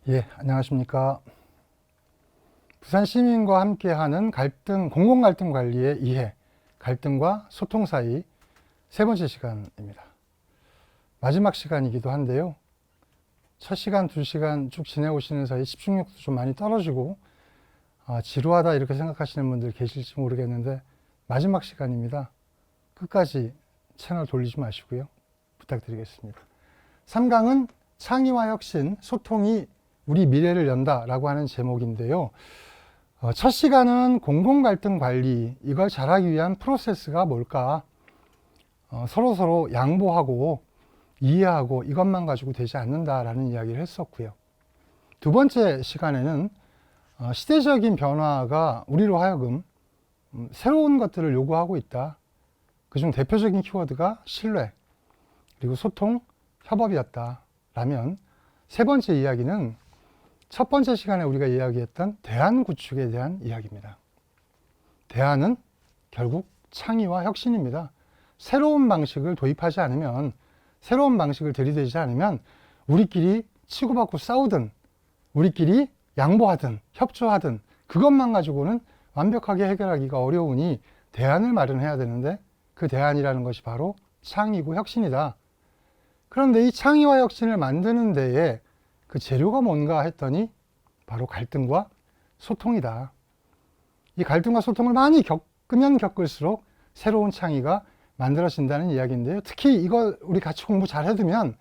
예, 안녕하십니까. 부산 시민과 함께하는 공공 갈등 관리의 이해, 갈등과 소통 사이 세 번째 시간입니다. 마지막 시간이기도 한데요. 첫 시간, 두 시간 쭉 지내오시는 사이 집중력도 좀 많이 떨어지고 지루하다 이렇게 생각하시는 분들 계실지 모르겠는데 마지막 시간입니다. 끝까지 채널 돌리지 마시고요. 부탁드리겠습니다. 3강은 창의와 혁신, 소통이 우리 미래를 연다라고 하는 제목인데요. 첫 시간은 공공갈등 관리, 이걸 잘하기 위한 프로세스가 뭘까? 서로 양보하고 이해하고 이것만 가지고 되지 않는다라는 이야기를 했었고요. 두 번째 시간에는 시대적인 변화가 우리로 하여금 새로운 것들을 요구하고 있다. 그중 대표적인 키워드가 신뢰, 그리고 소통, 협업이었다. 라면 세 번째 이야기는 첫 번째 시간에 우리가 이야기했던 대안 구축에 대한 이야기입니다. 대안은 결국 창의와 혁신입니다. 새로운 방식을 도입하지 않으면, 새로운 방식을 들이대지 않으면 우리끼리 치고받고 싸우든 우리끼리 양보하든 협조하든 그것만 가지고는 완벽하게 해결하기가 어려우니 대안을 마련해야 되는데 그 대안이라는 것이 바로 창의고 혁신이다. 그런데 이 창의와 혁신을 만드는 데에 그 재료가 뭔가 했더니 바로 갈등과 소통이다. 이 갈등과 소통을 많이 겪으면 겪을수록 새로운 창의가 만들어진다는 이야기인데요. 특히 이걸 우리 같이 공부 잘 해두면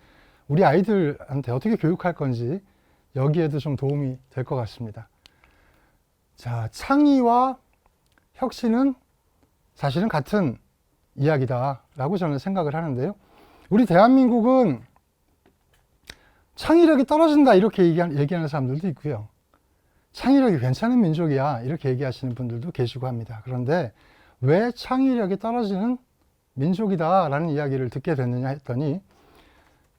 우리 아이들한테 어떻게 교육할 건지 여기에도 좀 도움이 될 것 같습니다. 자, 창의와 혁신은 사실은 같은 이야기다라고 저는 생각을 하는데요. 우리 대한민국은 창의력이 떨어진다 이렇게 얘기하는 사람들도 있고요. 창의력이 괜찮은 민족이야 이렇게 얘기하시는 분들도 계시고 합니다. 그런데 왜 창의력이 떨어지는 민족이다 라는 이야기를 듣게 됐느냐 했더니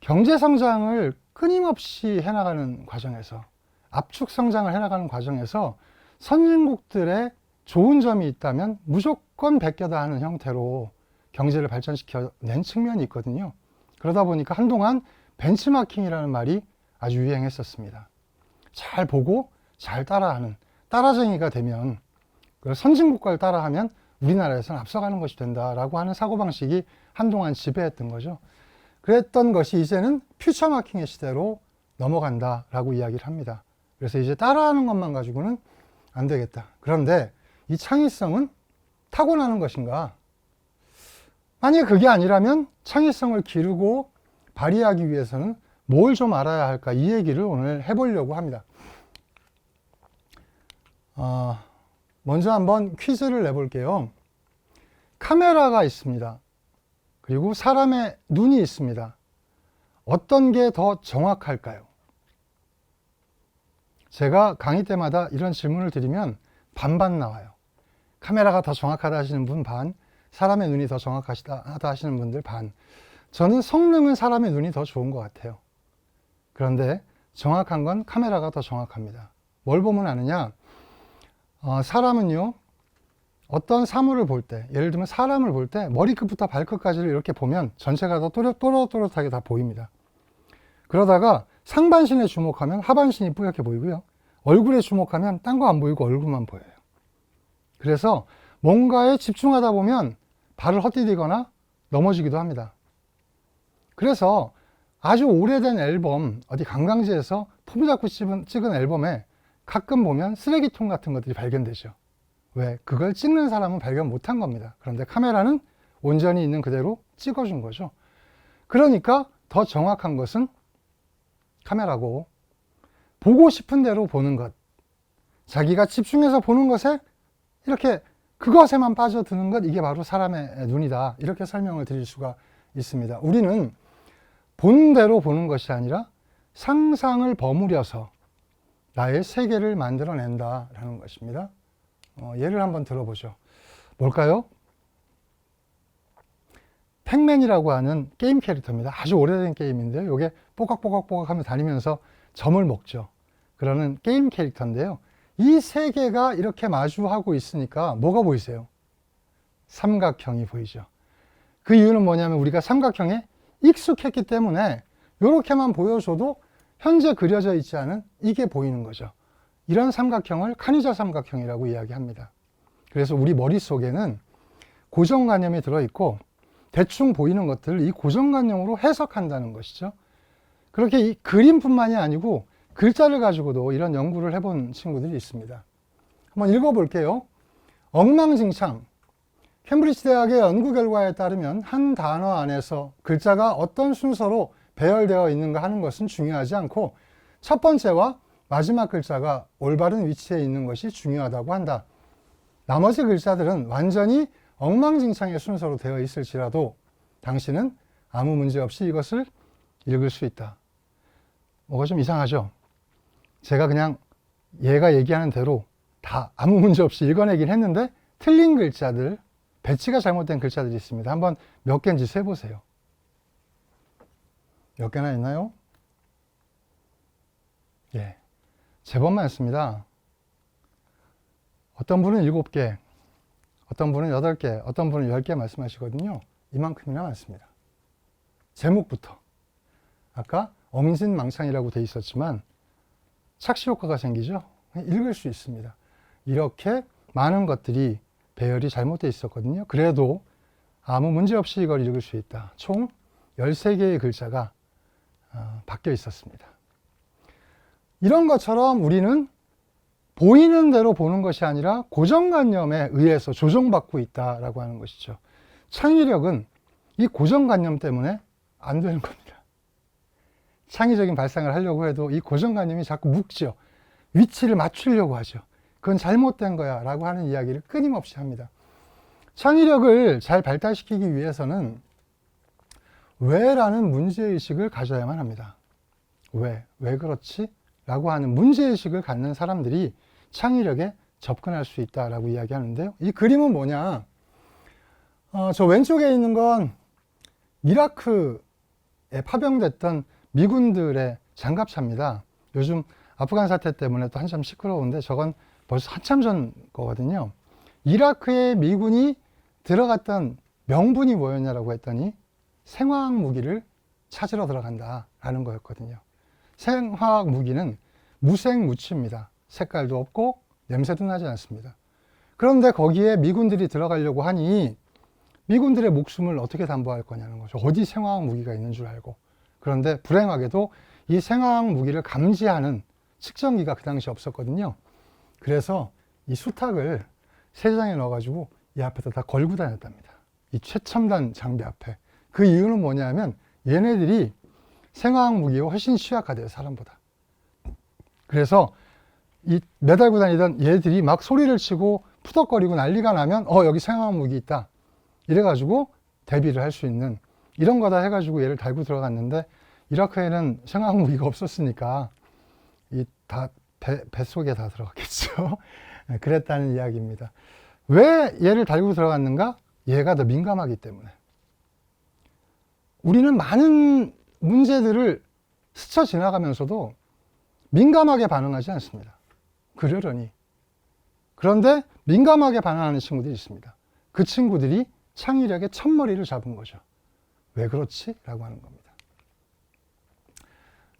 경제성장을 끊임없이 해나가는 과정에서, 압축성장을 해나가는 과정에서 선진국들의 좋은 점이 있다면 무조건 베껴다 하는 형태로 경제를 발전시켜낸 측면이 있거든요. 그러다 보니까 한동안 벤치마킹이라는 말이 아주 유행했었습니다. 잘 보고 잘 따라하는, 따라쟁이가 되면, 선진국가를 따라하면 우리나라에서는 앞서가는 것이 된다라고 하는 사고방식이 한동안 지배했던 거죠. 그랬던 것이 이제는 퓨처마킹의 시대로 넘어간다라고 이야기를 합니다. 그래서 이제 따라하는 것만 가지고는 안 되겠다. 그런데 이 창의성은 타고나는 것인가? 만약에 그게 아니라면 창의성을 기르고 발휘하기 위해서는 뭘 좀 알아야 할까? 이 얘기를 오늘 해보려고 합니다. 먼저 한번 퀴즈를 내볼게요. 카메라가 있습니다. 그리고 사람의 눈이 있습니다. 어떤 게 더 정확할까요? 제가 강의 때마다 이런 질문을 드리면 반반 나와요. 카메라가 더 정확하다 하시는 분 반, 사람의 눈이 더 정확하다 하시는 분들 반. 저는 성능은 사람의 눈이 더 좋은 것 같아요. 그런데 정확한 건 카메라가 더 정확합니다. 뭘 보면 아느냐? 사람은요, 어떤 사물을 볼 때, 예를 들면 사람을 볼 때 머리끝부터 발끝까지를 이렇게 보면 전체가 다 또렷또렷하게 다 보입니다. 그러다가 상반신에 주목하면 하반신이 뿌옇게 보이고요. 얼굴에 주목하면 딴 거 안 보이고 얼굴만 보여요. 그래서 뭔가에 집중하다 보면 발을 헛디디거나 넘어지기도 합니다. 그래서 아주 오래된 앨범, 어디 관광지에서 폼 잡고 찍은 앨범에 가끔 보면 쓰레기통 같은 것들이 발견되죠. 왜? 그걸 찍는 사람은 발견 못한 겁니다. 그런데 카메라는 온전히 있는 그대로 찍어준 거죠. 그러니까 더 정확한 것은 카메라고, 보고 싶은 대로 보는 것, 자기가 집중해서 보는 것에 이렇게 그것에만 빠져드는 것, 이게 바로 사람의 눈이다. 이렇게 설명을 드릴 수가 있습니다. 우리는 본 대로 보는 것이 아니라 상상을 버무려서 나의 세계를 만들어낸다라는 것입니다. 예를 한번 들어보죠. 뭘까요? 팩맨이라고 하는 게임 캐릭터입니다. 아주 오래된 게임인데요. 이게 뽀각뽀각뽀각 하며 다니면서 점을 먹죠. 그러는 게임 캐릭터인데요. 이 세 개가 이렇게 마주하고 있으니까 뭐가 보이세요? 삼각형이 보이죠. 그 이유는 뭐냐면 우리가 삼각형에 익숙했기 때문에 이렇게만 보여줘도 현재 그려져 있지 않은 이게 보이는 거죠. 이런 삼각형을 카니자 삼각형이라고 이야기합니다. 그래서 우리 머릿속에는 고정관념이 들어있고 대충 보이는 것들을 이 고정관념으로 해석한다는 것이죠. 그렇게 이 그림뿐만이 아니고 글자를 가지고도 이런 연구를 해본 친구들이 있습니다. 한번 읽어볼게요. 엉망진창. 캠브리지 대학의 연구 결과에 따르면 한 단어 안에서 글자가 어떤 순서로 배열되어 있는가 하는 것은 중요하지 않고 첫 번째와 마지막 글자가 올바른 위치에 있는 것이 중요하다고 한다. 나머지 글자들은 완전히 엉망진창의 순서로 되어 있을지라도 당신은 아무 문제 없이 이것을 읽을 수 있다. 뭐가 좀 이상하죠? 제가 그냥 얘가 얘기하는 대로 다 아무 문제 없이 읽어내긴 했는데 틀린 글자들, 배치가 잘못된 글자들이 있습니다. 한번 몇 개인지 세보세요. 몇 개나 있나요? 예, 제법 많습니다. 어떤 분은 7개, 어떤 분은 8개, 어떤 분은 10개 말씀하시거든요. 이만큼이나 많습니다. 제목부터. 아까 엄진망창이라고 돼 있었지만 착시 효과가 생기죠. 읽을 수 있습니다. 이렇게 많은 것들이 배열이 잘못되어 있었거든요. 그래도 아무 문제 없이 이걸 읽을 수 있다. 총 13개의 글자가 바뀌어 있었습니다. 이런 것처럼 우리는 보이는 대로 보는 것이 아니라 고정관념에 의해서 조정받고 있다라고 하는 것이죠. 창의력은 이 고정관념 때문에 안 되는 겁니다. 창의적인 발상을 하려고 해도 이 고정관념이 자꾸 묶죠. 위치를 맞추려고 하죠. 그건 잘못된 거야 라고 하는 이야기를 끊임없이 합니다. 창의력을 잘 발달시키기 위해서는 왜라는 문제의식을 가져야만 합니다. 왜 그렇지? 라고 하는 문제의식을 갖는 사람들이 창의력에 접근할 수 있다라고 이야기하는데요. 이 그림은 뭐냐? 저 왼쪽에 있는 건 이라크에 파병됐던 미군들의 장갑차입니다. 요즘 아프간 사태 때문에 또 한참 시끄러운데 저건 벌써 한참 전 거거든요. 이라크에 미군이 들어갔던 명분이 뭐였냐라고 했더니 생화학 무기를 찾으러 들어간다라는 거였거든요. 생화학 무기는 무색무취입니다. 색깔도 없고 냄새도 나지 않습니다. 그런데 거기에 미군들이 들어가려고 하니 미군들의 목숨을 어떻게 담보할 거냐는 거죠. 어디 생화학 무기가 있는 줄 알고. 그런데 불행하게도 이 생화학 무기를 감지하는 측정기가 그 당시 없었거든요. 그래서 이 수탉을 세장에 넣어가지고 이 앞에다 다 걸고 다녔답니다. 이 최첨단 장비 앞에. 그 이유는 뭐냐면 얘네들이 생화학 무기에 훨씬 취약하대요, 사람보다. 그래서 이 매달고 다니던 얘들이 막 소리를 치고 푸덕거리고 난리가 나면 여기 생화학 무기 있다. 이래가지고 대비를 할 수 있는 이런 거다 해가지고 얘를 달고 들어갔는데 이라크에는 생화학 무기가 없었으니까 이 다 뱃속에 다 들어갔겠죠. 그랬다는 이야기입니다. 왜 얘를 달고 들어갔는가? 얘가 더 민감하기 때문에. 우리는 많은 문제들을 스쳐 지나가면서도 민감하게 반응하지 않습니다. 그러려니. 그런데 민감하게 반응하는 친구들이 있습니다. 그 친구들이 창의력의 첫머리를 잡은 거죠. 왜 그렇지? 라고 하는 겁니다.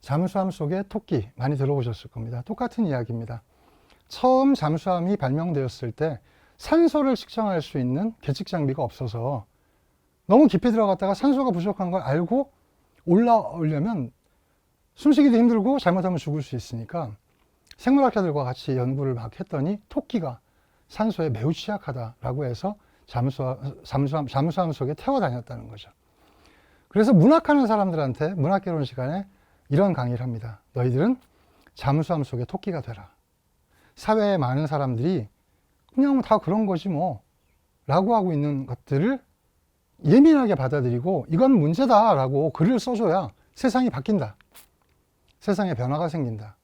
잠수함 속의 토끼 많이 들어보셨을 겁니다. 똑같은 이야기입니다. 처음 잠수함이 발명되었을 때 산소를 측정할 수 있는 계측 장비가 없어서 너무 깊이 들어갔다가 산소가 부족한 걸 알고 올라오려면 숨쉬기도 힘들고 잘못하면 죽을 수 있으니까 생물학자들과 같이 연구를 막 했더니 토끼가 산소에 매우 취약하다라고 해서 잠수함 속에 태워 다녔다는 거죠. 그래서 문학하는 사람들한테 문학개론 시간에 이런 강의를 합니다. 너희들은 잠수함 속의 토끼가 되라. 사회에 많은 사람들이 그냥 다 그런 거지 뭐 라고 하고 있는 것들을 예민하게 받아들이고 이건 문제다 라고 글을 써줘야 세상이 바뀐다. 세상에 변화가 생긴다.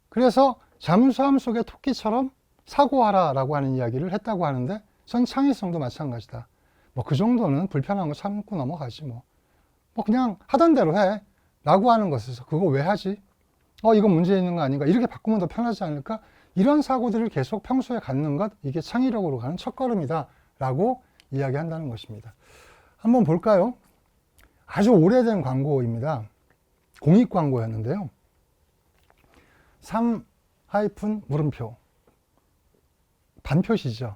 그래서 잠수함 속의 토끼처럼 사고하라 라고 하는 이야기를 했다고 하는데 전 창의성도 마찬가지다. 뭐 그 정도는 불편한 거 참고 넘어가지 뭐 그냥 하던 대로 해 라고 하는 것에서 그거 왜 하지? 이건 문제 있는 거 아닌가? 이렇게 바꾸면 더 편하지 않을까? 이런 사고들을 계속 평소에 갖는 것, 이게 창의력으로 가는 첫걸음이다 라고 이야기한다는 것입니다. 한번 볼까요? 아주 오래된 광고입니다. 공익 광고였는데요. 3-물음표 반표시죠.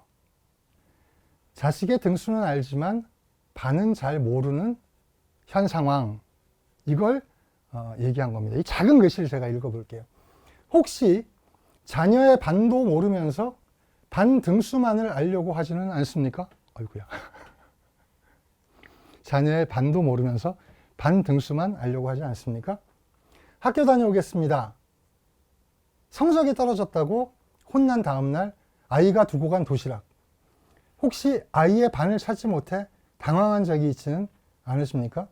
자식의 등수는 알지만 반은 잘 모르는 현 상황, 이걸 얘기한 겁니다. 이 작은 글씨를 제가 읽어볼게요. 혹시 자녀의 반도 모르면서 반 등수만을 알려고 하지는 않습니까? 아이고야. 자녀의 반도 모르면서 반 등수만 알려고 하지 않습니까? 학교 다녀오겠습니다. 성적이 떨어졌다고 혼난 다음날 아이가 두고 간 도시락. 혹시 아이의 반을 찾지 못해 당황한 적이 있지는 않으십니까?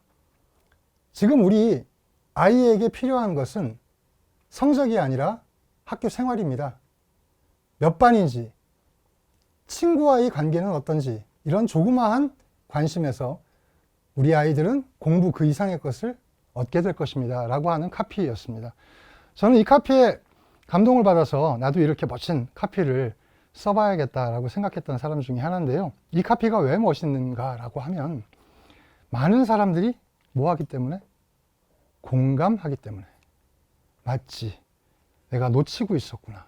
지금 우리 아이에게 필요한 것은 성적이 아니라 학교 생활입니다. 몇 반인지, 친구와의 관계는 어떤지, 이런 조그마한 관심에서 우리 아이들은 공부 그 이상의 것을 얻게 될 것입니다. 라고 하는 카피였습니다. 저는 이 카피에 감동을 받아서 나도 이렇게 멋진 카피를 써봐야겠다라고 생각했던 사람 중에 하나인데요. 이 카피가 왜 멋있는가라고 하면 많은 사람들이 뭐 하기 때문에? 공감하기 때문에. 맞지. 내가 놓치고 있었구나.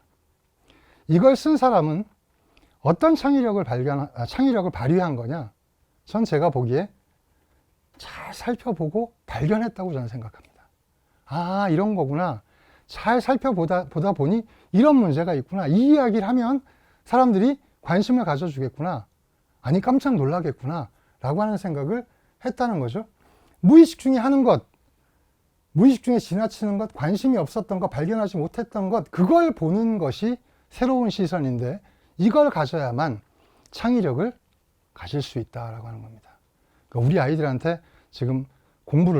이걸 쓴 사람은 어떤 창의력을 발휘한 거냐? 전 제가 보기에 잘 살펴보고 발견했다고 저는 생각합니다. 아, 이런 거구나. 잘 살펴보다 보니 이런 문제가 있구나. 이 이야기를 하면 사람들이 관심을 가져주겠구나. 아니, 깜짝 놀라겠구나. 라고 하는 생각을 했다는 거죠. 무의식 중에 하는 것, 무의식 중에 지나치는 것, 관심이 없었던 것, 발견하지 못했던 것, 그걸 보는 것이 새로운 시선인데 이걸 가져야만 창의력을 가질 수 있다라고 하는 겁니다. 그러니까 우리 아이들한테 지금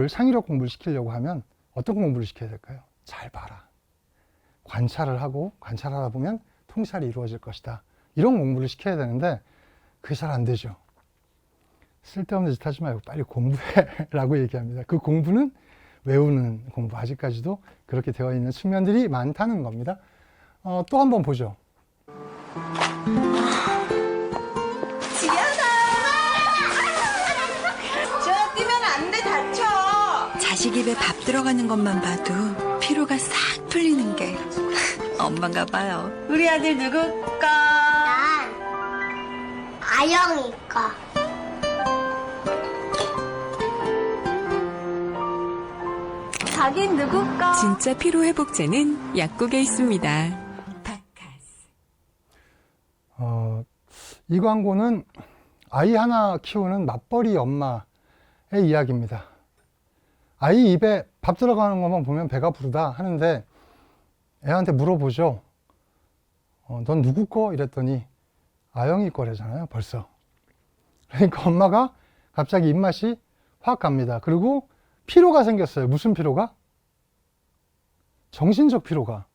창의력 공부를 시키려고 하면 어떤 공부를 시켜야 될까요? 잘 봐라. 관찰을 하고 관찰하다 보면 통찰이 이루어질 것이다. 이런 공부를 시켜야 되는데 그게 잘 안 되죠. 쓸데없는 짓 하지 말고 빨리 공부해 라고 얘기합니다. 그 공부는 외우는 공부, 아직까지도 그렇게 되어 있는 측면들이 많다는 겁니다. 또 한번 보죠. 지연아! 저 뛰면 안 돼, 다쳐! 자식 입에 밥 들어가는 것만 봐도 피로가 싹 풀리는 게 엄마인가 봐요. 우리 아들 누굴까? 난 아영이가. 자긴 누굴까? 진짜 피로 회복제는 약국에 있습니다. 바카스. 이 광고는 아이 하나 키우는 맞벌이 엄마의 이야기입니다. 아이 입에 밥 들어가는 것만 보면 배가 부르다 하는데 애한테 물어보죠. 넌 누구 거? 이랬더니 아영이 거래잖아요, 벌써. 그러니까 엄마가 갑자기 입맛이 확 갑니다. 그리고 피로가 생겼어요. 무슨 피로가? 정신적 피로가.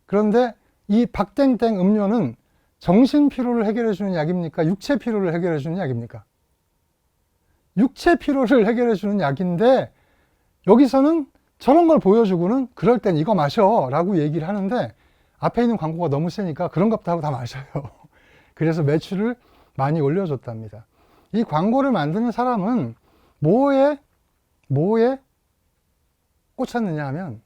그런데 이 박땡땡 음료는 정신 피로를 해결해 주는 약입니까? 육체 피로를 해결해 주는 약입니까? 육체 피로를 해결해 주는 약인데 여기서는 저런 걸 보여주고는 그럴 땐 이거 마셔 라고 얘기를 하는데 앞에 있는 광고가 너무 세니까 그런 것도 하고 다 마셔요. 그래서 매출을 많이 올려줬답니다. 이 광고를 만드는 사람은 뭐에 꽂혔느냐 하면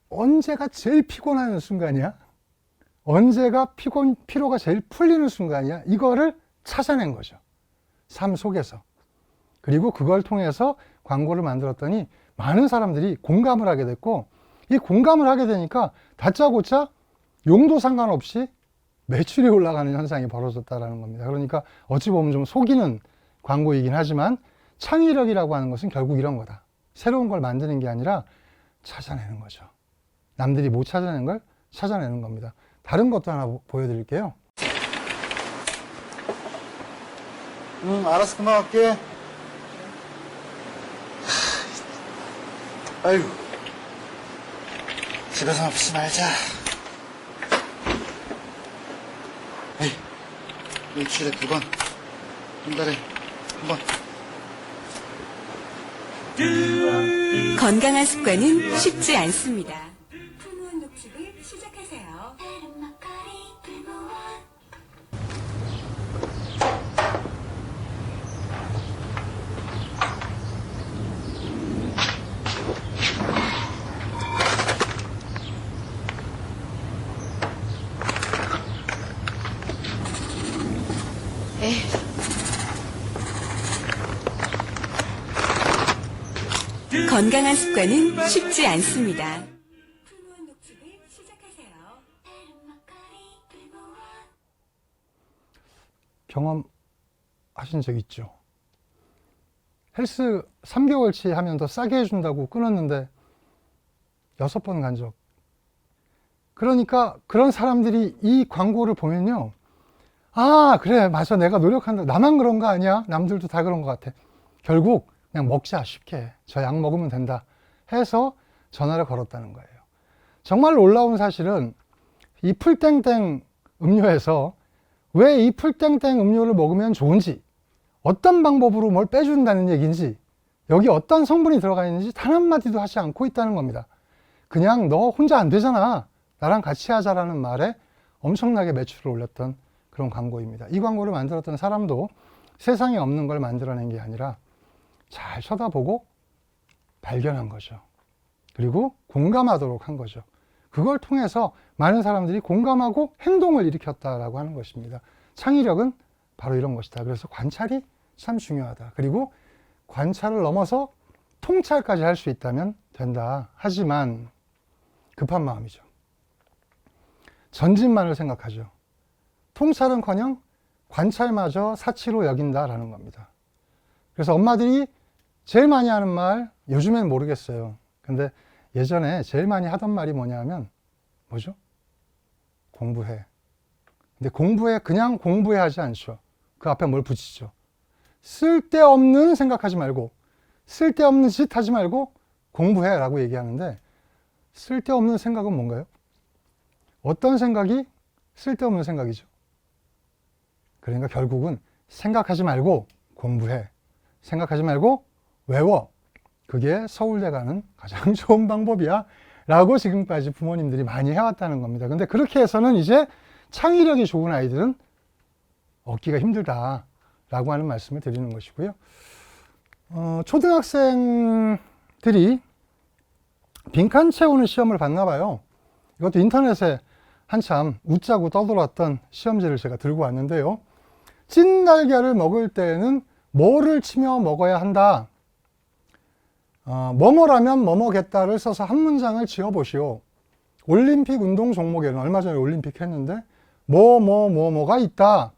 언제가 제일 피곤한 순간이야? 언제가 피로가 제일 풀리는 순간이야? 이거를 찾아낸 거죠. 삶 속에서. 그리고 그걸 통해서 광고를 만들었더니 많은 사람들이 공감을 하게 됐고 이 공감을 하게 되니까 다짜고짜 용도 상관없이 매출이 올라가는 현상이 벌어졌다는 겁니다. 그러니까 어찌 보면 좀 속이는 광고이긴 하지만 창의력이라고 하는 것은 결국 이런 거다. 새로운 걸 만드는 게 아니라 찾아내는 거죠. 남들이 못 찾아내는 걸 찾아내는 겁니다. 다른 것도 하나 보여드릴게요. 알았어, 금방 갈게. 아이고, 집에서만 푸지 말자. 에이, 일주일에 2번, 한 달에 1번. 건강한 습관은 쉽지 않습니다. 풍부한 녹즙을 시작하세요. 건강한 습관은 쉽지 않습니다. 경험하신 적 있죠? 헬스 3개월치 하면 더 싸게 해준다고 끊었는데 6번 간 적. 그러니까 그런 사람들이 이 광고를 보면요. 아, 그래, 맞아. 내가 노력한다. 나만 그런 거 아니야? 남들도 다 그런 것 같아. 결국 그냥 먹자, 쉽게. 저 약 먹으면 된다 해서 전화를 걸었다는 거예요. 정말 놀라운 사실은 이 풀땡땡 음료에서 왜 이 풀땡땡 음료를 먹으면 좋은지, 어떤 방법으로 뭘 빼준다는 얘기인지, 여기 어떤 성분이 들어가 있는지 단 한마디도 하지 않고 있다는 겁니다. 그냥 너 혼자 안 되잖아, 나랑 같이 하자라는 말에 엄청나게 매출을 올렸던 그런 광고입니다. 이 광고를 만들었던 사람도 세상에 없는 걸 만들어낸 게 아니라 잘 쳐다보고 발견한 거죠. 그리고 공감하도록 한 거죠. 그걸 통해서 많은 사람들이 공감하고 행동을 일으켰다라고 하는 것입니다. 창의력은 바로 이런 것이다. 그래서 관찰이 참 중요하다. 그리고 관찰을 넘어서 통찰까지 할 수 있다면 된다. 하지만 급한 마음이죠. 전진만을 생각하죠. 통찰은커녕 관찰마저 사치로 여긴다라는 겁니다. 그래서 엄마들이 제일 많이 하는 말, 요즘엔 모르겠어요. 근데 예전에 제일 많이 하던 말이 뭐냐 하면 뭐죠? 공부해. 근데 공부해, 그냥 공부해 하지 않죠. 그 앞에 뭘 붙이죠. 쓸데없는 생각하지 말고, 쓸데없는 짓 하지 말고 공부해 라고 얘기하는데, 쓸데없는 생각은 뭔가요? 어떤 생각이 쓸데없는 생각이죠? 그러니까 결국은 생각하지 말고 공부해. 생각하지 말고 외워. 그게 서울대 가는 가장 좋은 방법이야 라고 지금까지 부모님들이 많이 해왔다는 겁니다. 근데 그렇게 해서는 이제 창의력이 좋은 아이들은 얻기가 힘들다 라고 하는 말씀을 드리는 것이고요. 초등학생들이 빈칸 채우는 시험을 봤나 봐요. 이것도 인터넷에 한참 웃자고 떠돌았던 시험지를 제가 들고 왔는데요. 찐 달걀을 먹을 때에는 뭐를 치며 먹어야 한다. 뭐뭐라면 뭐뭐겠다를 써서 한 문장을 지어보시오. 올림픽 운동 종목에는 얼마 전에 올림픽 했는데 뭐가 있다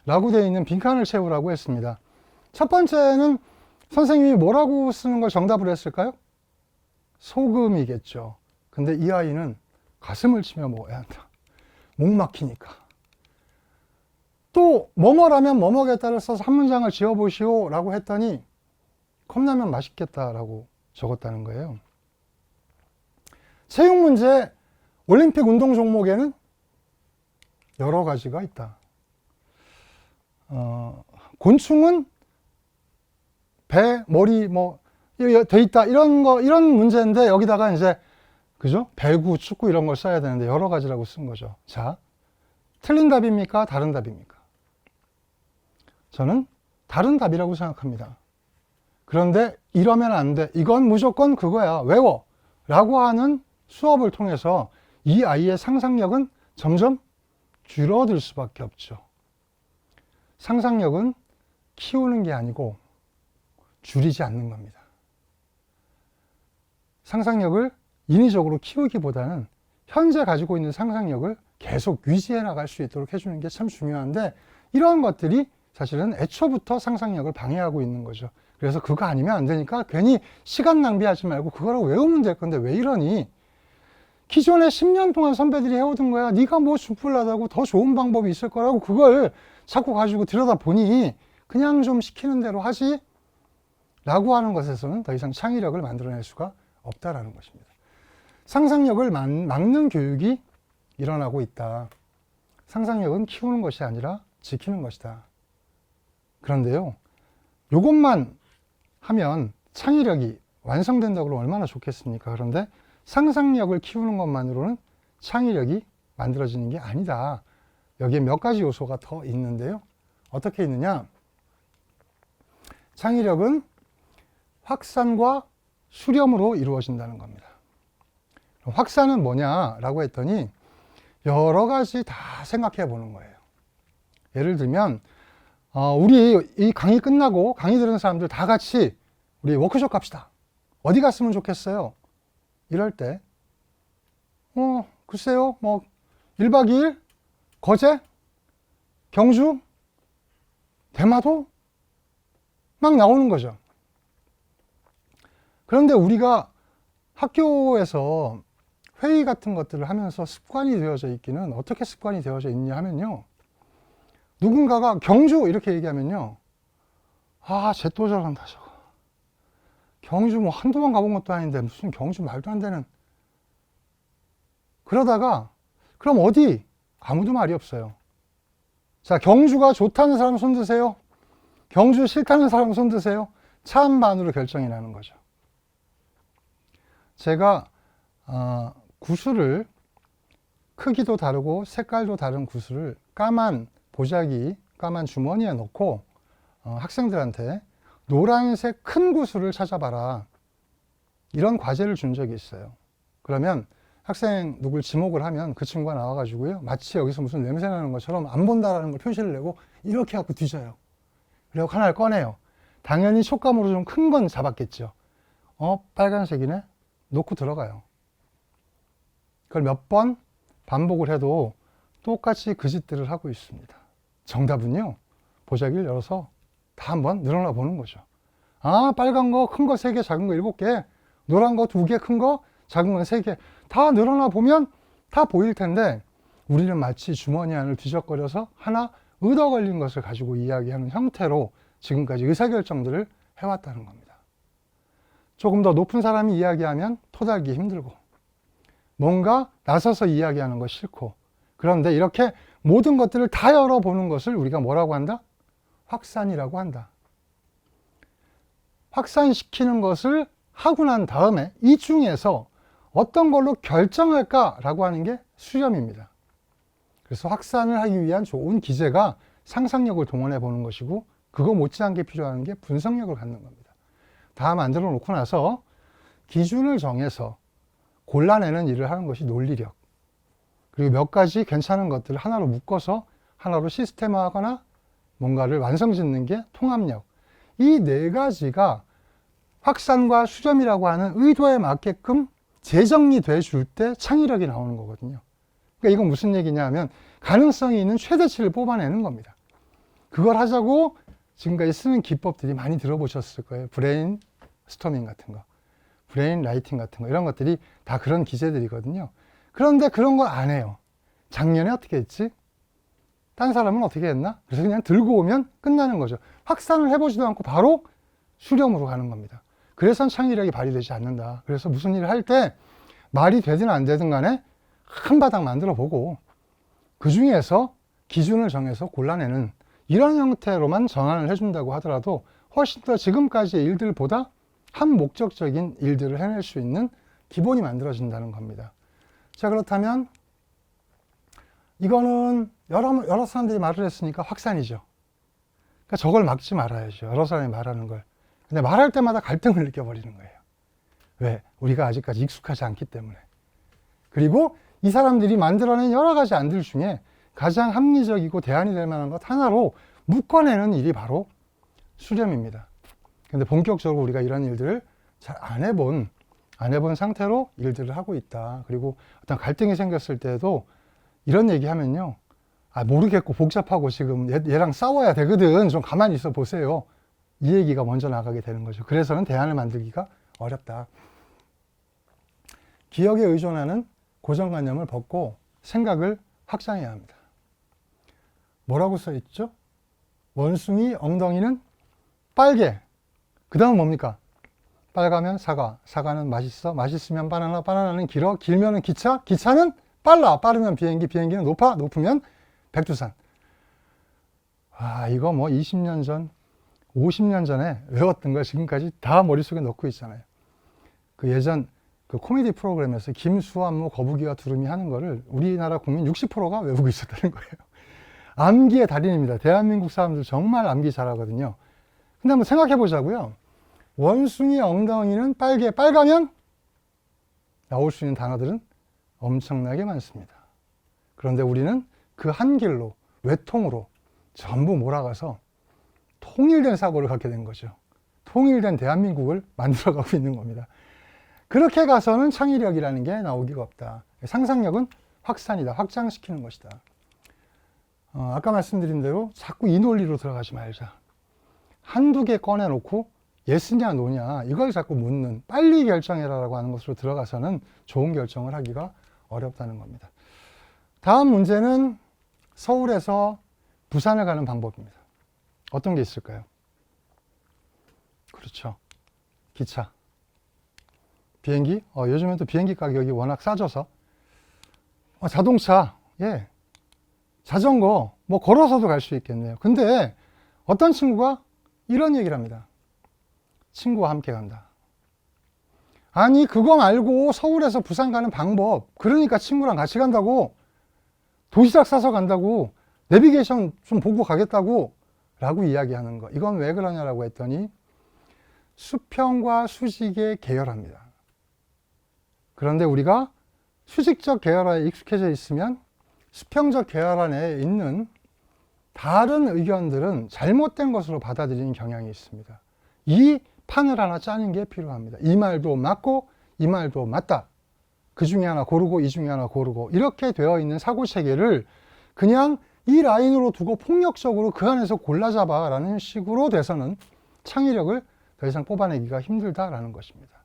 라고 되어 있는 빈칸을 채우라고 했습니다. 첫 번째는 선생님이 뭐라고 쓰는 걸 정답을 했을까요? 소금이겠죠. 근데 이 아이는 가슴을 치며 먹어야 한다. 목 막히니까. 또 뭐뭐라면 뭐뭐겠다를 써서 한 문장을 지어보시오 라고 했더니 컵라면 맛있겠다라고 적었다는 거예요. 체육 문제, 올림픽 운동 종목에는 여러 가지가 있다. 곤충은 배, 머리 돼 있다 이런 문제인데 여기다가 이제 그죠? 배구, 축구 이런 걸 써야 되는데 여러 가지라고 쓴 거죠. 자, 틀린 답입니까? 다른 답입니까? 저는 다른 답이라고 생각합니다. 그런데 이러면 안 돼. 이건 무조건 그거야. 외워. 라고 하는 수업을 통해서 이 아이의 상상력은 점점 줄어들 수밖에 없죠. 상상력은 키우는 게 아니고 줄이지 않는 겁니다. 상상력을 인위적으로 키우기보다는 현재 가지고 있는 상상력을 계속 유지해 나갈 수 있도록 해주는 게 참 중요한데 이러한 것들이 사실은 애초부터 상상력을 방해하고 있는 거죠. 그래서 그거 아니면 안 되니까 괜히 시간 낭비하지 말고 그거라고 외우면 될 건데 왜 이러니? 기존에 10년 동안 선배들이 해오던 거야. 네가 뭐 준플라다고 더 좋은 방법이 있을 거라고 그걸 자꾸 가지고 들여다보니 그냥 좀 시키는 대로 하지 라고 하는 것에서는 더 이상 창의력을 만들어낼 수가 없다라는 것입니다. 상상력을 막는 교육이 일어나고 있다. 상상력은 키우는 것이 아니라 지키는 것이다. 그런데요, 이것만 하면 창의력이 완성된다고 그러면 얼마나 좋겠습니까? 그런데 상상력을 키우는 것만으로는 창의력이 만들어지는 게 아니다. 여기에 몇 가지 요소가 더 있는데요. 어떻게 있느냐? 창의력은 확산과 수렴으로 이루어진다는 겁니다. 확산은 뭐냐라고 했더니 여러 가지 다 생각해 보는 거예요. 예를 들면 우리 이 강의 끝나고 강의 들은 사람들 다 같이 우리 워크숍 갑시다. 어디 갔으면 좋겠어요? 이럴 때, 글쎄요, 1박 2일? 거제? 경주? 대마도? 막 나오는 거죠. 그런데 우리가 학교에서 회의 같은 것들을 하면서 습관이 되어져 있기는 어떻게 습관이 되어져 있냐 하면요. 누군가가 경주 이렇게 얘기하면요. 쟤 또 저런다 저거. 경주 한두 번 가본 것도 아닌데 무슨 경주 말도 안 되는. 그러다가 그럼 어디? 아무도 말이 없어요. 자, 경주가 좋다는 사람 손 드세요. 경주 싫다는 사람 손 드세요. 차 한 반으로 결정이 나는 거죠. 제가 구슬을 크기도 다르고 색깔도 다른 구슬을 까만 보자기, 까만 주머니에 넣고 학생들한테 노란색 큰 구슬을 찾아봐라. 이런 과제를 준 적이 있어요. 그러면 학생 누굴 지목을 하면 그 친구가 나와가지고요. 마치 여기서 무슨 냄새 나는 것처럼 안 본다라는 걸 표시를 내고 이렇게 하고 뒤져요. 그리고 하나를 꺼내요. 당연히 촉감으로 좀 큰 건 잡았겠죠. 빨간색이네? 놓고 들어가요. 그걸 몇 번 반복을 해도 똑같이 그 짓들을 하고 있습니다. 정답은요, 보자기를 열어서 다 한번 늘어나 보는 거죠. 빨간 거, 큰 거 3개, 작은 거 7개, 노란 거 2개, 큰 거, 작은 건 3개. 다 늘어나 보면 다 보일 텐데, 우리는 마치 주머니 안을 뒤적거려서 하나 얻어 걸린 것을 가지고 이야기하는 형태로 지금까지 의사결정들을 해왔다는 겁니다. 조금 더 높은 사람이 이야기하면 토달기 힘들고, 뭔가 나서서 이야기하는 거 싫고, 그런데 이렇게 모든 것들을 다 열어보는 것을 우리가 뭐라고 한다? 확산이라고 한다. 확산시키는 것을 하고 난 다음에 이 중에서 어떤 걸로 결정할까라고 하는 게 수렴입니다. 그래서 확산을 하기 위한 좋은 기제가 상상력을 동원해 보는 것이고, 그거 못지않게 필요한 게 분석력을 갖는 겁니다. 다 만들어 놓고 나서 기준을 정해서 골라내는 일을 하는 것이 논리력. 그리고 몇 가지 괜찮은 것들을 하나로 묶어서 하나로 시스템화하거나 뭔가를 완성짓는 게 통합력. 이 4가지가 확산과 수렴이라고 하는 의도에 맞게끔 재정리돼 줄 때 창의력이 나오는 거거든요. 그러니까 이건 무슨 얘기냐 하면 가능성이 있는 최대치를 뽑아내는 겁니다. 그걸 하자고 지금까지 쓰는 기법들이 많이 들어보셨을 거예요. 브레인 스토밍 같은 거, 브레인 라이팅 같은 거, 이런 것들이 다 그런 기제들이거든요. 그런데 그런 걸 안 해요. 작년에 어떻게 했지? 딴 사람은 어떻게 했나? 그래서 그냥 들고 오면 끝나는 거죠. 확산을 해보지도 않고 바로 수렴으로 가는 겁니다. 그래서 창의력이 발휘되지 않는다. 그래서 무슨 일을 할 때 말이 되든 안 되든 간에 한 바닥 만들어 보고 그 중에서 기준을 정해서 골라내는 이런 형태로만 전환을 해준다고 하더라도 훨씬 더 지금까지의 일들보다 한 목적적인 일들을 해낼 수 있는 기본이 만들어진다는 겁니다. 자, 그렇다면 이거는 여러 사람들이 말을 했으니까 확산이죠. 그러니까 저걸 막지 말아야죠. 여러 사람이 말하는 걸. 근데 말할 때마다 갈등을 느껴버리는 거예요. 왜? 우리가 아직까지 익숙하지 않기 때문에. 그리고 이 사람들이 만들어낸 여러 가지 안들 중에 가장 합리적이고 대안이 될 만한 것 하나로 묶어내는 일이 바로 수렴입니다. 근데 본격적으로 우리가 이런 일들을 잘 안 해본 상태로 일들을 하고 있다. 그리고 어떤 갈등이 생겼을 때도 이런 얘기 하면요. 모르겠고 복잡하고 지금 얘랑 싸워야 되거든. 좀 가만히 있어 보세요. 이 얘기가 먼저 나가게 되는 거죠. 그래서는 대안을 만들기가 어렵다. 기억에 의존하는 고정관념을 벗고 생각을 확장해야 합니다. 뭐라고 써 있죠? 원숭이 엉덩이는 빨개. 그 다음은 뭡니까? 빨가면 사과, 사과는 맛있어, 맛있으면 바나나, 바나나는 길어, 길면은 기차, 기차는 빨라, 빠르면 비행기, 비행기는 높아, 높으면 백두산. 이거 20년 전, 50년 전에 외웠던 걸 지금까지 다 머릿속에 넣고 있잖아요. 그 예전 그 코미디 프로그램에서 김수환무 거북이와 두루미 하는 거를 우리나라 국민 60%가 외우고 있었다는 거예요. 암기의 달인입니다. 대한민국 사람들 정말 암기 잘하거든요. 근데 한번 생각해 보자고요. 원숭이 엉덩이는 빨가면 나올 수 있는 단어들은 엄청나게 많습니다. 그런데 우리는 그 한 길로, 외통으로 전부 몰아가서 통일된 사고를 갖게 된 거죠. 통일된 대한민국을 만들어가고 있는 겁니다. 그렇게 가서는 창의력이라는 게 나오기가 없다. 상상력은 확산이다. 확장시키는 것이다. 아까 말씀드린 대로 자꾸 이 논리로 들어가지 말자. 한두 개 꺼내놓고 예스냐 노냐 이걸 자꾸 묻는, 빨리 결정해라라고 하는 것으로 들어가서는 좋은 결정을 하기가 어렵다는 겁니다. 다음 문제는 서울에서 부산을 가는 방법입니다. 어떤 게 있을까요? 그렇죠. 기차. 비행기? 요즘엔 또 비행기 가격이 워낙 싸져서 자동차, 예, 자전거, 뭐 걸어서도 갈 수 있겠네요. 근데 어떤 친구가 이런 얘기를 합니다. 친구와 함께 간다. 아니 그거 말고 서울에서 부산 가는 방법, 그러니까 친구랑 같이 간다고, 도시락 싸서 간다고, 내비게이션 좀 보고 가겠다고 라고 이야기하는 거. 이건 왜 그러냐라고 했더니 수평과 수직의 계열화입니다. 그런데 우리가 수직적 계열화에 익숙해져 있으면 수평적 계열화 내에 있는 다른 의견들은 잘못된 것으로 받아들이는 경향이 있습니다. 이 판을 하나 짜는 게 필요합니다. 이 말도 맞고 이 말도 맞다. 그 중에 하나 고르고 이 중에 하나 고르고 이렇게 되어 있는 사고체계를 그냥 이 라인으로 두고 폭력적으로 그 안에서 골라잡아 라는 식으로 돼서는 창의력을 더 이상 뽑아내기가 힘들다라는 것입니다.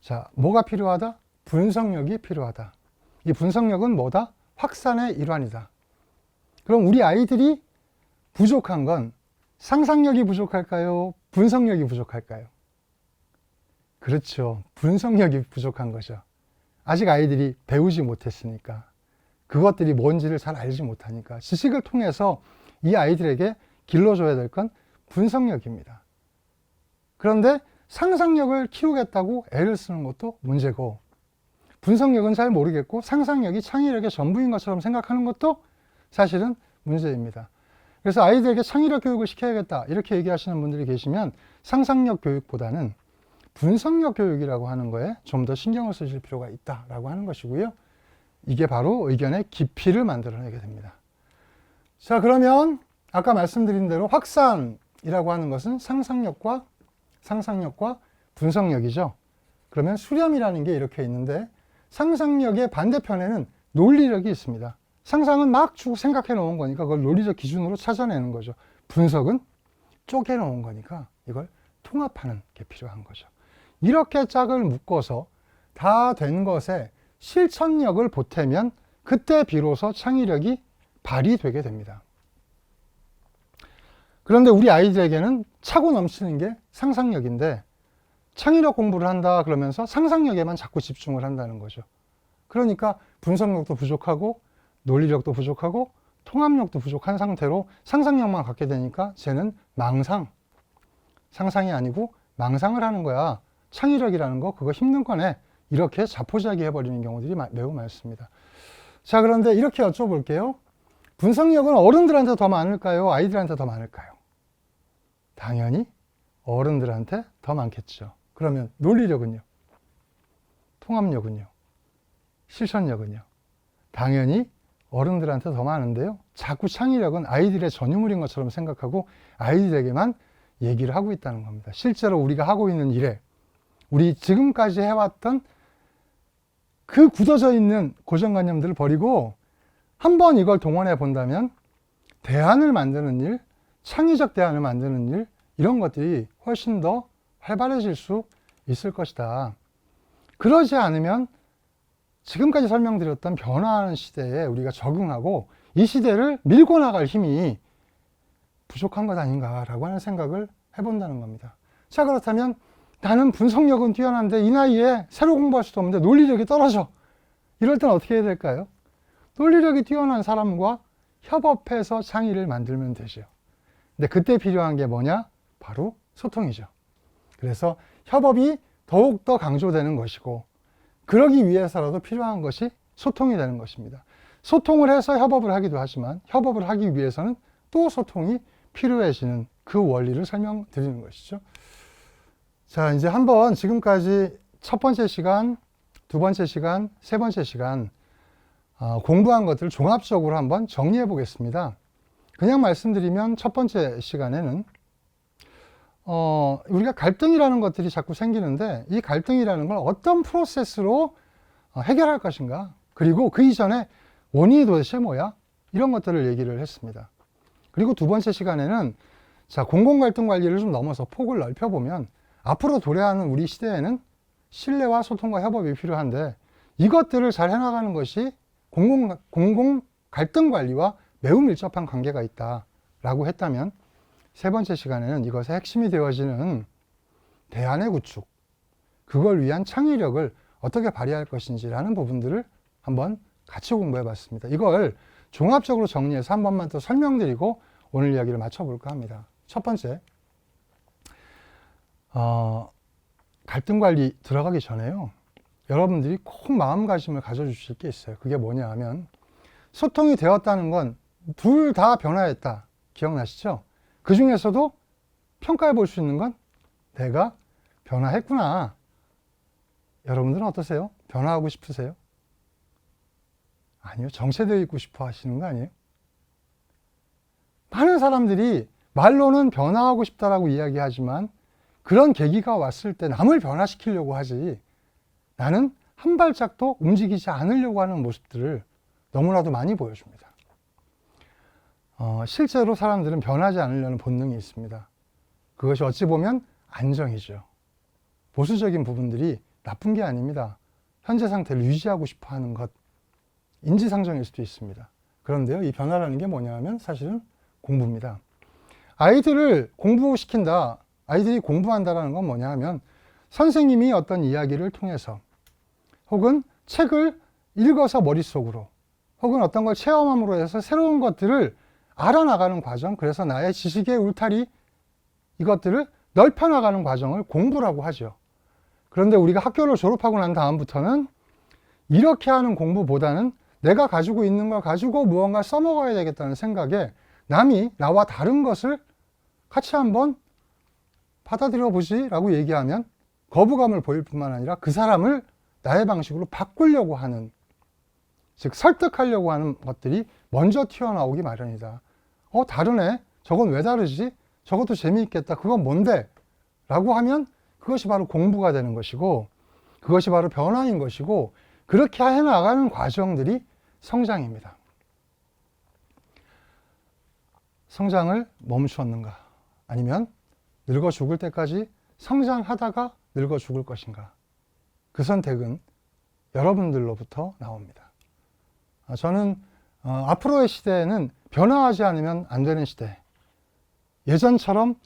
자, 뭐가 필요하다? 분석력이 필요하다. 이 분석력은 뭐다? 확산의 일환이다. 그럼 우리 아이들이 부족한 건 상상력이 부족할까요? 분석력이 부족할까요? 그렇죠. 분석력이 부족한 거죠. 아직 아이들이 배우지 못했으니까. 그것들이 뭔지를 잘 알지 못하니까. 지식을 통해서 이 아이들에게 길러줘야 될 건 분석력입니다. 그런데 상상력을 키우겠다고 애를 쓰는 것도 문제고, 분석력은 잘 모르겠고 상상력이 창의력의 전부인 것처럼 생각하는 것도 사실은 문제입니다. 그래서 아이들에게 창의력 교육을 시켜야겠다 이렇게 얘기하시는 분들이 계시면 상상력 교육보다는 분석력 교육이라고 하는 거에 좀 더 신경을 쓰실 필요가 있다라고 하는 것이고요. 이게 바로 의견의 깊이를 만들어내게 됩니다. 자, 그러면 아까 말씀드린 대로 확산이라고 하는 것은 상상력과 분석력이죠. 그러면 수렴이라는 게 이렇게 있는데 상상력의 반대편에는 논리력이 있습니다. 상상은 막 쭉 생각해 놓은 거니까 그걸 논리적 기준으로 찾아내는 거죠. 분석은 쪼개 놓은 거니까 이걸 통합하는 게 필요한 거죠. 이렇게 짝을 묶어서 다 된 것에 실천력을 보태면 그때 비로소 창의력이 발휘되게 됩니다. 그런데 우리 아이들에게는 차고 넘치는 게 상상력인데 창의력 공부를 한다 그러면서 상상력에만 자꾸 집중을 한다는 거죠. 그러니까 분석력도 부족하고 논리력도 부족하고 통합력도 부족한 상태로 상상력만 갖게 되니까 쟤는 상상이 아니고 망상을 하는 거야. 창의력이라는 거 그거 힘든 거네. 이렇게 자포자기 해버리는 경우들이 매우 많습니다. 자, 그런데 이렇게 여쭤볼게요. 분석력은 어른들한테 더 많을까요? 아이들한테 더 많을까요? 당연히 어른들한테 더 많겠죠. 그러면 논리력은요? 통합력은요? 실천력은요? 당연히 어른들한테 더 많은데요. 자꾸 창의력은 아이들의 전유물인 것처럼 생각하고 아이들에게만 얘기를 하고 있다는 겁니다. 실제로 우리가 하고 있는 일에 우리 지금까지 해왔던 그 굳어져 있는 고정관념들을 버리고 한번 이걸 동원해 본다면 대안을 만드는 일, 창의적 대안을 만드는 일, 이런 것들이 훨씬 더 활발해질 수 있을 것이다. 그러지 않으면 지금까지 설명드렸던 변화하는 시대에 우리가 적응하고 이 시대를 밀고 나갈 힘이 부족한 것 아닌가라고 하는 생각을 해본다는 겁니다. 자, 그렇다면 나는 분석력은 뛰어난데 이 나이에 새로 공부할 수도 없는데 논리력이 떨어져. 이럴 땐 어떻게 해야 될까요? 논리력이 뛰어난 사람과 협업해서 창의를 만들면 되죠. 근데 그때 필요한 게 뭐냐? 바로 소통이죠. 그래서 협업이 더욱더 강조되는 것이고 그러기 위해서라도 필요한 것이 소통이 되는 것입니다. 소통을 해서 협업을 하기도 하지만 협업을 하기 위해서는 또 소통이 필요해지는 그 원리를 설명드리는 것이죠. 자, 이제 한번 지금까지 첫 번째 시간, 두 번째 시간, 세 번째 시간 공부한 것들을 종합적으로 한번 정리해 보겠습니다. 그냥 말씀드리면 첫 번째 시간에는 우리가 갈등이라는 것들이 자꾸 생기는데 이 갈등이라는 걸 어떤 프로세스로 해결할 것인가, 그리고 그 이전에 원인이 도대체 뭐야, 이런 것들을 얘기를 했습니다. 그리고 두 번째 시간에는 자, 공공갈등 관리를 좀 넘어서 폭을 넓혀보면 앞으로 도래하는 우리 시대에는 신뢰와 소통과 협업이 필요한데 이것들을 잘 해나가는 것이 공공갈등 관리와 매우 밀접한 관계가 있다라고 했다면, 세 번째 시간에는 이것의 핵심이 되어지는 대안의 구축, 그걸 위한 창의력을 어떻게 발휘할 것인지라는 부분들을 한번 같이 공부해 봤습니다. 이걸 종합적으로 정리해서 한 번만 더 설명드리고 오늘 이야기를 마쳐볼까 합니다. 첫 번째, 갈등 관리 들어가기 전에요, 여러분들이 꼭 마음가짐을 가져주실 게 있어요. 그게 뭐냐 하면, 소통이 되었다는 건 둘 다 변화했다, 기억나시죠? 그 중에서도 평가해 볼 수 있는 건 내가 변화했구나. 여러분들은 어떠세요? 변화하고 싶으세요? 아니요. 정체되어 있고 싶어 하시는 거 아니에요? 많은 사람들이 말로는 변화하고 싶다라고 이야기하지만 그런 계기가 왔을 때 남을 변화시키려고 하지, 나는 한 발짝도 움직이지 않으려고 하는 모습들을 너무나도 많이 보여줍니다. 실제로 사람들은 변하지 않으려는 본능이 있습니다. 그것이 어찌 보면 안정이죠. 보수적인 부분들이 나쁜 게 아닙니다. 현재 상태를 유지하고 싶어 하는 것, 인지상정일 수도 있습니다. 그런데요, 이 변화라는 게 뭐냐 하면 사실은 공부입니다. 아이들을 공부시킨다, 아이들이 공부한다라는 건 뭐냐 하면 선생님이 어떤 이야기를 통해서 혹은 책을 읽어서 머릿속으로 혹은 어떤 걸 체험함으로 해서 새로운 것들을 알아나가는 과정, 그래서 나의 지식의 울타리, 이것들을 넓혀나가는 과정을 공부라고 하죠. 그런데 우리가 학교를 졸업하고 난 다음부터는 이렇게 하는 공부보다는 내가 가지고 있는 걸 가지고 무언가 써먹어야 되겠다는 생각에 남이 나와 다른 것을 같이 한번 받아들여 보지 라고 얘기하면 거부감을 보일 뿐만 아니라 그 사람을 나의 방식으로 바꾸려고 하는, 즉 설득하려고 하는 것들이 먼저 튀어나오기 마련이다. 다르네? 저건 왜 다르지? 저것도 재미있겠다. 그건 뭔데? 라고 하면 그것이 바로 공부가 되는 것이고, 그것이 바로 변화인 것이고, 그렇게 해나가는 과정들이 성장입니다. 성장을 멈추었는가? 아니면 늙어 죽을 때까지 성장하다가 늙어 죽을 것인가? 그 선택은 여러분들로부터 나옵니다. 저는 앞으로의 시대에는 변화하지 않으면 안 되는 시대, 예전처럼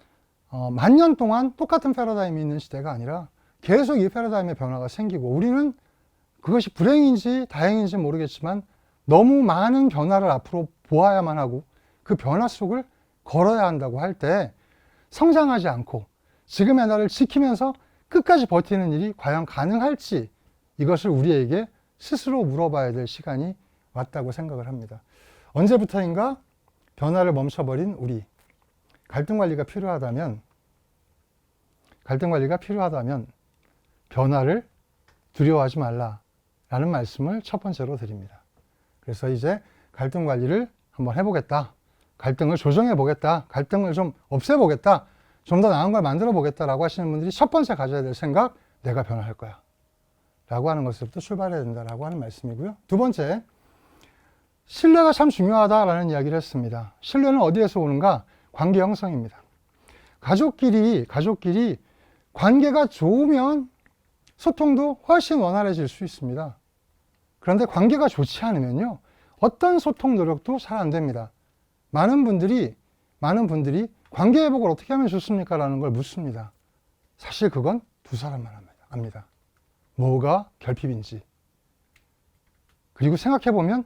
만년 동안 똑같은 패러다임이 있는 시대가 아니라 계속 이 패러다임의 변화가 생기고, 우리는 그것이 불행인지 다행인지 모르겠지만 너무 많은 변화를 앞으로 보아야만 하고 그 변화 속을 걸어야 한다고 할 때 성장하지 않고 지금의 나를 지키면서 끝까지 버티는 일이 과연 가능할지, 이것을 우리에게 스스로 물어봐야 될 시간이 왔다고 생각을 합니다. 언제부터인가 변화를 멈춰버린 우리, 갈등 관리가 필요하다면 변화를 두려워하지 말라라는 말씀을 첫 번째로 드립니다. 그래서 이제 갈등 관리를 한번 해보겠다, 갈등을 조정해 보겠다, 갈등을 좀 없애보겠다, 좀 더 나은 걸 만들어 보겠다라고 하시는 분들이 첫 번째 가져야 될 생각, 내가 변화할 거야 라고 하는 것부터 출발해야 된다라고 하는 말씀이고요. 두 번째, 신뢰가 참 중요하다라는 이야기를 했습니다. 신뢰는 어디에서 오는가? 관계 형성입니다. 가족끼리 관계가 좋으면 소통도 훨씬 원활해질 수 있습니다. 그런데 관계가 좋지 않으면요, 어떤 소통 노력도 잘 안 됩니다. 많은 분들이 관계 회복을 어떻게 하면 좋습니까? 라는 걸 묻습니다. 사실 그건 두 사람만 압니다. 뭐가 결핍인지. 그리고 생각해보면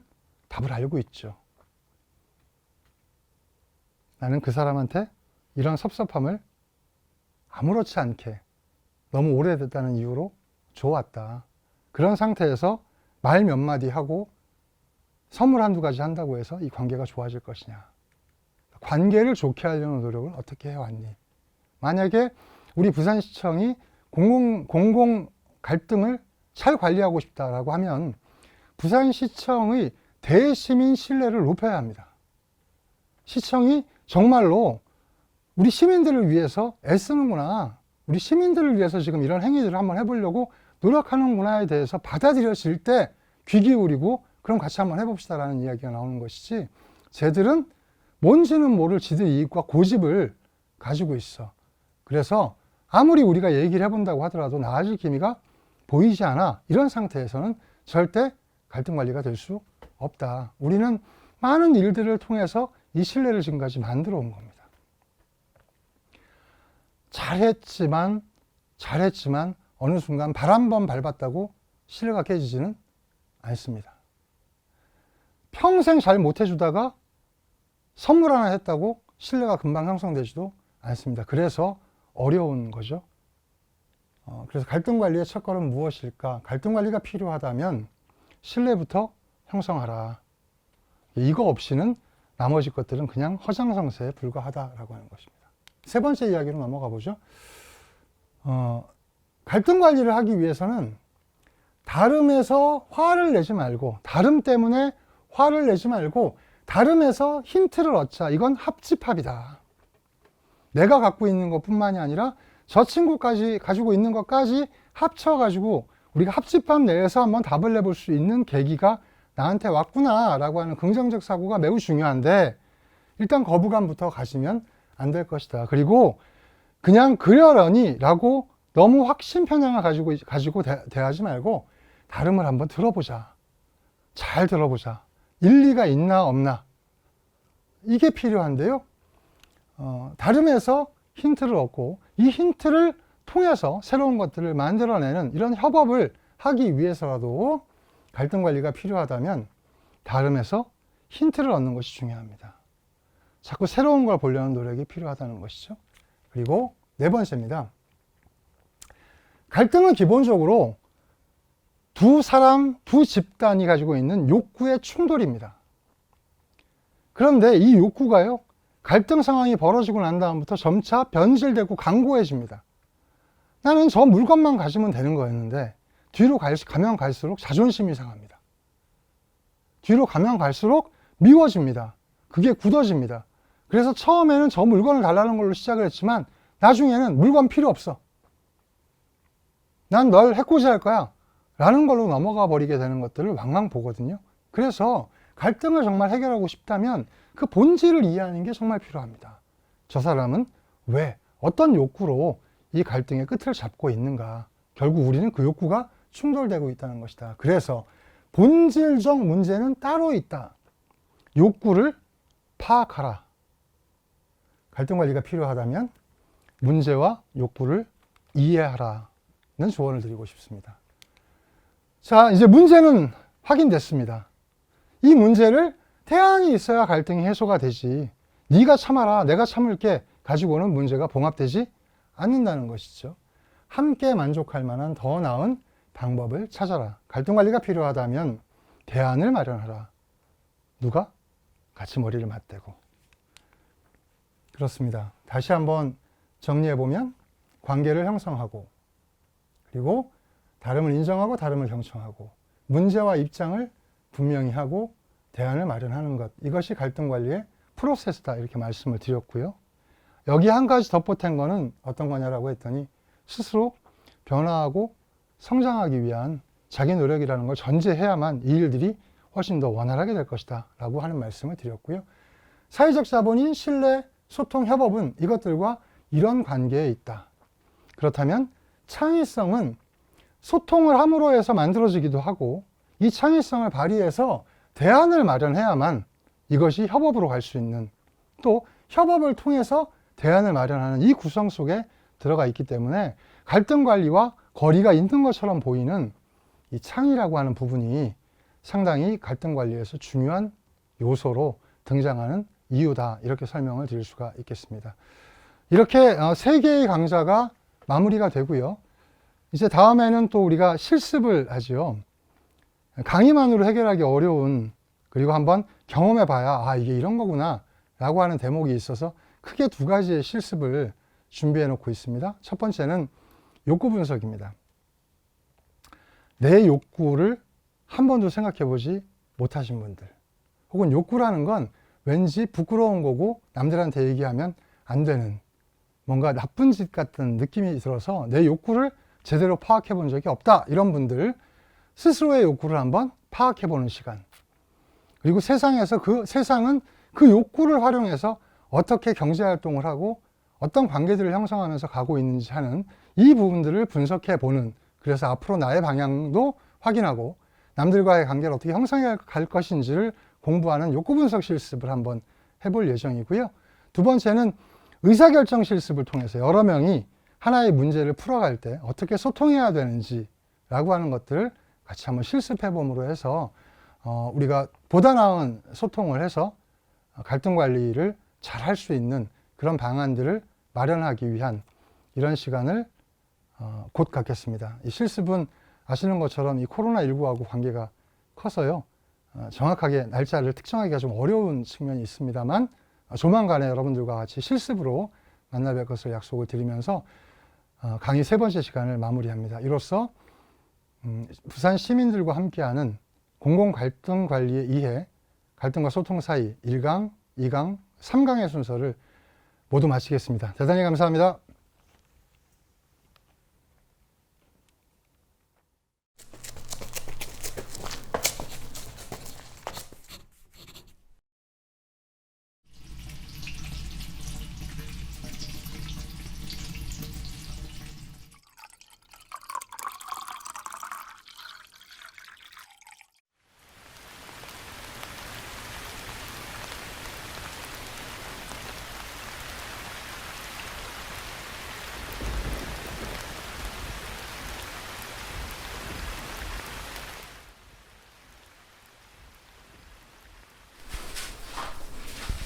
답을 알고 있죠. 나는 그 사람한테 이런 섭섭함을 아무렇지 않게 너무 오래됐다는 이유로 줘왔다. 그런 상태에서 말 몇 마디 하고 선물 한두 가지 한다고 해서 이 관계가 좋아질 것이냐. 관계를 좋게 하려는 노력을 어떻게 해왔니? 만약에 우리 부산시청이 공공 갈등을 잘 관리하고 싶다라고 하면 부산시청의 대시민 신뢰를 높여야 합니다. 시청이 정말로 우리 시민들을 위해서 애쓰는구나. 우리 시민들을 위해서 지금 이런 행위들을 한번 해보려고 노력하는구나에 대해서 받아들여질 때 귀 기울이고 그럼 같이 한번 해봅시다라는 이야기가 나오는 것이지, 쟤들은 뭔지는 모를 지들 이익과 고집을 가지고 있어. 그래서 아무리 우리가 얘기를 해본다고 하더라도 나아질 기미가 보이지 않아. 이런 상태에서는 절대 갈등 관리가 될 수 없다. 우리는 많은 일들을 통해서 이 신뢰를 지금까지 만들어 온 겁니다. 잘했지만 어느 순간 발 한 번 밟았다고 신뢰가 깨지지는 않습니다. 평생 잘 못해주다가 선물 하나 했다고 신뢰가 금방 형성되지도 않습니다. 그래서 어려운 거죠. 그래서 갈등 관리의 첫걸음 무엇일까? 갈등 관리가 필요하다면 신뢰부터 형성하라. 이거 없이는 나머지 것들은 그냥 허장성세에 불과하다라고 하는 것입니다. 세 번째 이야기로 넘어가 보죠. 갈등 관리를 하기 위해서는 다름에서 화를 내지 말고, 다름 때문에 화를 내지 말고 다름에서 힌트를 얻자. 이건 합집합이다. 내가 갖고 있는 것뿐만이 아니라 저 친구까지 가지고 있는 것까지 합쳐가지고 우리가 합집합 내에서 한번 답을 내볼 수 있는 계기가 나한테 왔구나 라고 하는 긍정적 사고가 매우 중요한데, 일단 거부감부터 가지면 안 될 것이다. 그리고 그냥 그러려니 라고 너무 확신 편향을 가지고 대하지 말고 다름을 한번 들어보자. 잘 들어보자. 일리가 있나 없나. 이게 필요한데요. 다름에서 힌트를 얻고 이 힌트를 통해서 새로운 것들을 만들어내는 이런 협업을 하기 위해서라도 갈등 관리가 필요하다면 다름에서 힌트를 얻는 것이 중요합니다. 자꾸 새로운 걸 보려는 노력이 필요하다는 것이죠. 그리고 네 번째입니다. 갈등은 기본적으로 두 사람, 두 집단이 가지고 있는 욕구의 충돌입니다. 그런데 이 욕구가요, 갈등 상황이 벌어지고 난 다음부터 점차 변질되고 강고해집니다. 나는 저 물건만 가지면 되는 거였는데 뒤로 가면 갈수록 자존심이 상합니다. 뒤로 가면 갈수록 미워집니다. 그게 굳어집니다. 그래서 처음에는 저 물건을 달라는 걸로 시작을 했지만 나중에는 물건 필요 없어. 난 널 해코지할 거야 라는 걸로 넘어가 버리게 되는 것들을 왕왕 보거든요. 그래서 갈등을 정말 해결하고 싶다면 그 본질을 이해하는 게 정말 필요합니다. 저 사람은 왜, 어떤 욕구로 이 갈등의 끝을 잡고 있는가. 결국 우리는 그 욕구가 충돌되고 있다는 것이다. 그래서 본질적 문제는 따로 있다. 욕구를 파악하라. 갈등 관리가 필요하다면 문제와 욕구를 이해하라는 조언을 드리고 싶습니다. 자, 이제 문제는 확인됐습니다. 이 문제를 대안이 있어야 갈등이 해소가 되지, 네가 참아라 내가 참을게 가지고는 문제가 봉합되지 않는다는 것이죠. 함께 만족할 만한 더 나은 방법을 찾아라. 갈등 관리가 필요하다면 대안을 마련하라. 누가? 같이 머리를 맞대고. 그렇습니다. 다시 한번 정리해보면 관계를 형성하고, 그리고 다름을 인정하고 다름을 경청하고, 문제와 입장을 분명히 하고 대안을 마련하는 것, 이것이 갈등 관리의 프로세스다 이렇게 말씀을 드렸고요. 여기 한 가지 덧보탠 거는 어떤 거냐라고 했더니 스스로 변화하고 성장하기 위한 자기 노력이라는 걸 전제해야만 이 일들이 훨씬 더 원활하게 될 것이다 라고 하는 말씀을 드렸고요. 사회적 자본인 신뢰, 소통, 협업은 이것들과 이런 관계에 있다. 그렇다면 창의성은 소통을 함으로 해서 만들어지기도 하고, 이 창의성을 발휘해서 대안을 마련해야만 이것이 협업으로 갈 수 있는, 또 협업을 통해서 대안을 마련하는 이 구성 속에 들어가 있기 때문에 갈등 관리와 거리가 있는 것처럼 보이는 이 창의라고 하는 부분이 상당히 갈등 관리에서 중요한 요소로 등장하는 이유다, 이렇게 설명을 드릴 수가 있겠습니다. 이렇게 3개의 강좌가 마무리가 되고요. 이제 다음에는 또 우리가 실습을 하지요. 강의만으로 해결하기 어려운, 그리고 한번 경험해 봐야 아 이게 이런 거구나 라고 하는 대목이 있어서 크게 2가지의 실습을 준비해 놓고 있습니다. 첫 번째는 욕구 분석입니다. 내 욕구를 한 번도 생각해 보지 못하신 분들, 혹은 욕구라는 건 왠지 부끄러운 거고 남들한테 얘기하면 안 되는 뭔가 나쁜 짓 같은 느낌이 들어서 내 욕구를 제대로 파악해 본 적이 없다. 이런 분들 스스로의 욕구를 한번 파악해 보는 시간. 그리고 세상에서 세상은 그 욕구를 활용해서 어떻게 경제 활동을 하고 어떤 관계들을 형성하면서 가고 있는지 하는 이 부분들을 분석해 보는, 그래서 앞으로 나의 방향도 확인하고 남들과의 관계를 어떻게 형성해 갈 것인지를 공부하는 욕구 분석 실습을 한번 해볼 예정이고요. 두 번째는 의사결정 실습을 통해서 여러 명이 하나의 문제를 풀어갈 때 어떻게 소통해야 되는지 라고 하는 것들을 같이 한번 실습해 봄으로 해서 우리가 보다 나은 소통을 해서 갈등 관리를 잘 할 수 있는 그런 방안들을 마련하기 위한 이런 시간을 곧 갖겠습니다. 이 실습은 아시는 것처럼 이 코로나19하고 관계가 커서요. 정확하게 날짜를 특정하기가 좀 어려운 측면이 있습니다만 조만간에 여러분들과 같이 실습으로 만나 뵐 것을 약속을 드리면서 강의 세 번째 시간을 마무리합니다. 이로써 부산 시민들과 함께하는 공공 갈등 관리의 이해, 갈등과 소통 사이 1강, 2강, 3강의 순서를 모두 마치겠습니다. 대단히 감사합니다.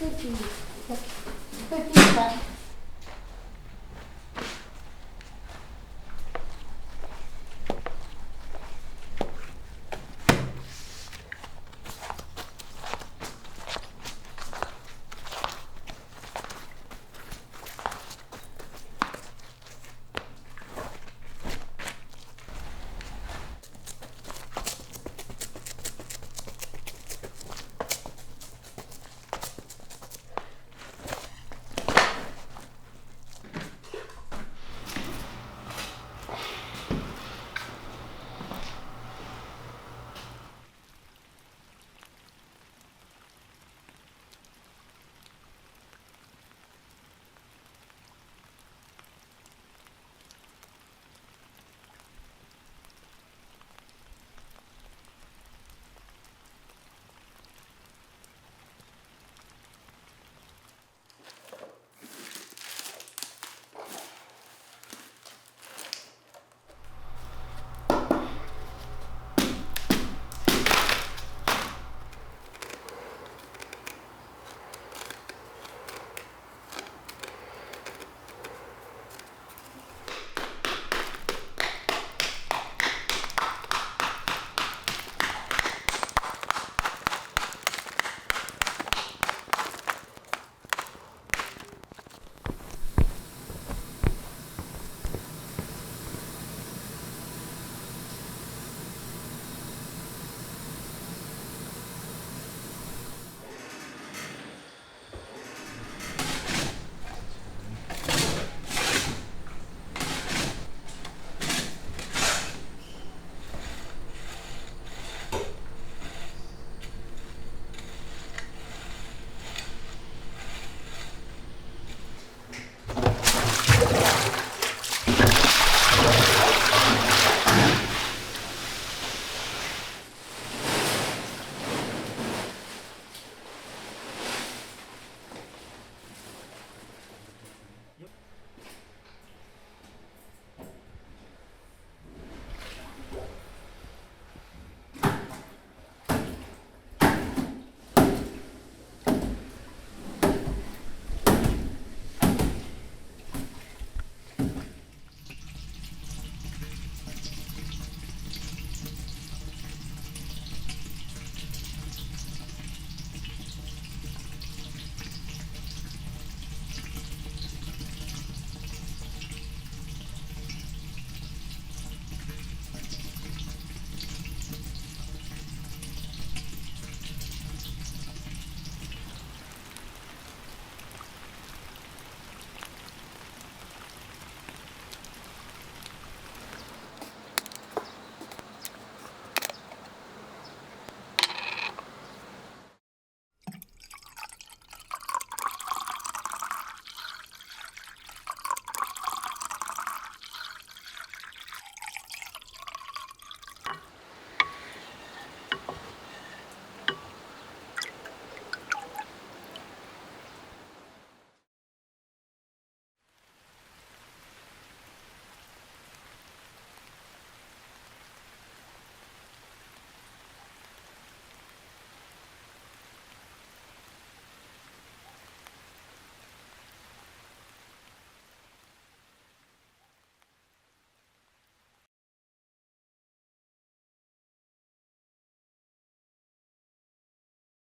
여기, 이렇게.